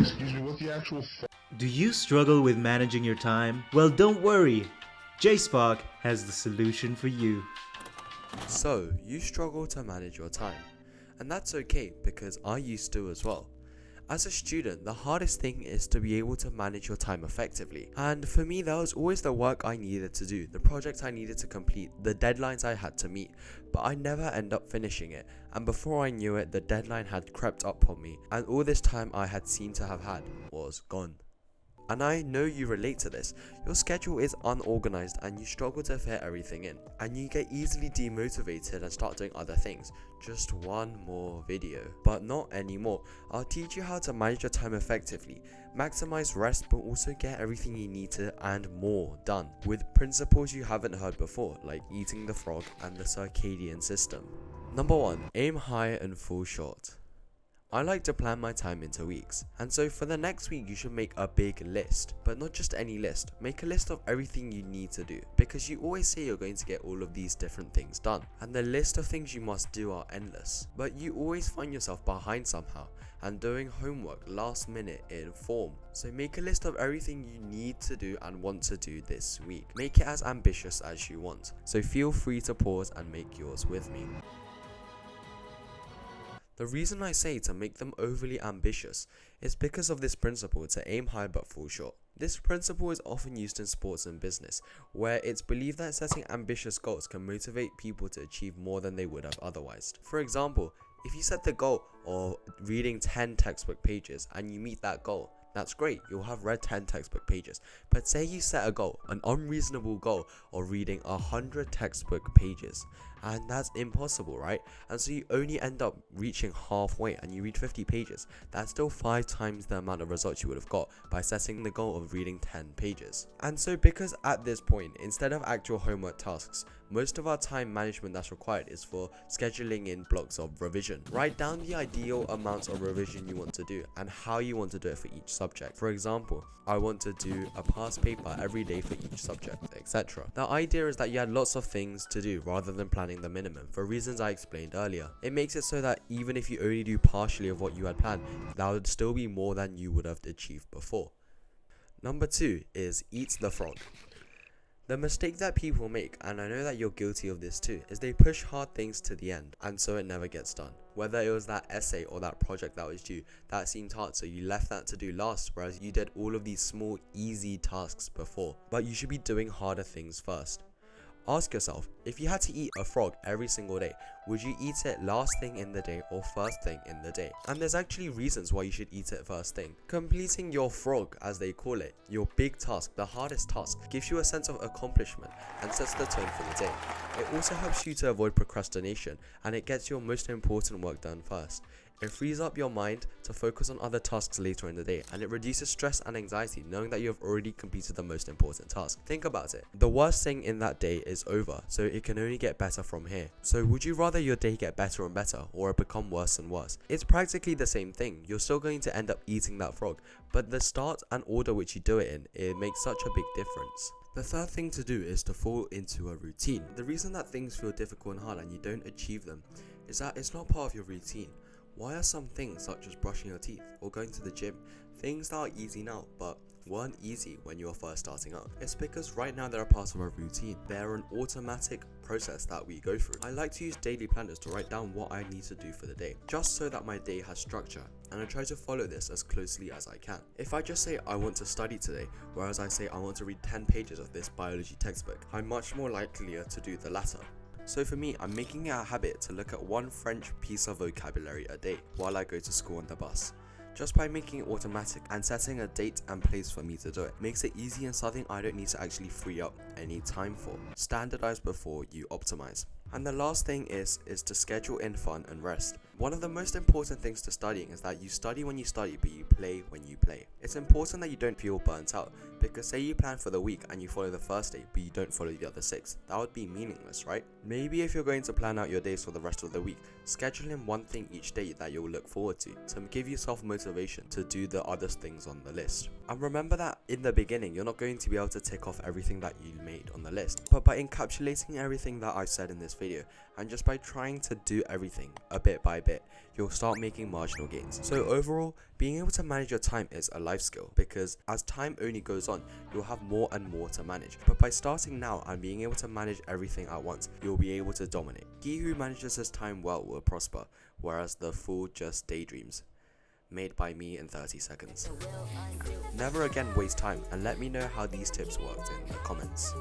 Excuse me, what the actual Do you struggle with managing your time? Well, don't worry. JSpark has the solution for you. So, you struggle to manage your time, and that's okay because I used to as well. As a student, the hardest thing is to be able to manage your time effectively, and for me that was always the work I needed to do, the project I needed to complete, the deadlines I had to meet, but I never end up finishing it, and before I knew it the deadline had crept up on me, and all this time I had seemed to have had was gone. And I know you relate to this. Your schedule is unorganized and you struggle to fit everything in. And you get easily demotivated and start doing other things. Just one more video. But not anymore. I'll teach you how to manage your time effectively. Maximize rest but also get everything you need to and more done. With principles you haven't heard before, like eating the frog and the circadian system. Number 1. Aim high and fall short. I like to plan my time into weeks, and so for the next week you should make a big list, but not just any list. Make a list of everything you need to do, because you always say you're going to get all of these different things done, and the list of things you must do are endless, but you always find yourself behind somehow and doing homework last minute in form. So make a list of everything you need to do and want to do this week. Make it as ambitious as you want, so feel free to pause and make yours with me. The reason I say to make them overly ambitious is because of this principle to aim high but fall short. This principle is often used in sports and business, where it's believed that setting ambitious goals can motivate people to achieve more than they would have otherwise. For example, if you set the goal of reading 10 textbook pages and you meet that goal, that's great, you'll have read 10 textbook pages. But say you set a goal, an unreasonable goal of reading 100 textbook pages, and that's impossible, right? And so you only end up reaching halfway and you read 50 pages. That's still 5 times the amount of results you would have got by setting the goal of reading 10 pages. And so because at this point, instead of actual homework tasks, most of our time management that's required is for scheduling in blocks of revision. Write down the ideal amounts of revision you want to do and how you want to do it for each subject. For example, I want to do a past paper every day for each subject, etc. The idea is that you had lots of things to do rather than planning the minimum, for reasons I explained earlier. It makes it so that even if you only do partially of what you had planned, that would still be more than you would have achieved before. Number 2 is eat the frog. The mistake that people make, and I know that you're guilty of this too, is they push hard things to the end, and so it never gets done. Whether it was that essay or that project that was due, that seemed hard, so you left that to do last, whereas you did all of these small, easy tasks before. But you should be doing harder things first. Ask yourself, if you had to eat a frog every single day, would you eat it last thing in the day or first thing in the day? And there's actually reasons why you should eat it first thing. Completing your frog, as they call it, your big task, the hardest task, gives you a sense of accomplishment and sets the tone for the day. It also helps you to avoid procrastination, and it gets your most important work done first. It frees up your mind to focus on other tasks later in the day, and it reduces stress and anxiety knowing that you have already completed the most important task. Think about it. The worst thing in that day is over, so it can only get better from here. So would you rather your day get better and better, or it become worse and worse? It's practically the same thing. You're still going to end up eating that frog, but the start and order which you do it in, it makes such a big difference. The third thing to do is to fall into a routine. The reason that things feel difficult and hard and you don't achieve them is that it's not part of your routine. Why are some things such as brushing your teeth or going to the gym things that are easy now but weren't easy when you were first starting out? It's because right now they're a part of a routine. They're an automatic process that we go through. I like to use daily planners to write down what I need to do for the day, just so that my day has structure, and I try to follow this as closely as I can. If I just say I want to study today, whereas I say I want to read 10 pages of this biology textbook, I'm much more likelier to do the latter. So for me, I'm making it a habit to look at one French piece of vocabulary a day while I go to school on the bus. Just by making it automatic and setting a date and place for me to do it makes it easy and something I don't need to actually free up any time for. Standardize before you optimize. And the last thing is to schedule in fun and rest. One of the most important things to studying is that you study when you study, but you play when you play. It's important that you don't feel burnt out, because say you plan for the week and you follow the first day, but you don't follow the other 6. That would be meaningless, right? Maybe if you're going to plan out your days for the rest of the week, schedule in one thing each day that you'll look forward to give yourself motivation to do the other things on the list. And remember that in the beginning, you're not going to be able to tick off everything that you made on the list, but by encapsulating everything that I said in this video, and just by trying to do everything a bit by bit, bit, you'll start making marginal gains. So overall, being able to manage your time is a life skill, because as time only goes on, you'll have more and more to manage. But by starting now and being able to manage everything at once, you'll be able to dominate. He who manages his time well will prosper, whereas the fool just daydreams. Made by me in 30 seconds. Never again waste time, and let me know how these tips worked in the comments.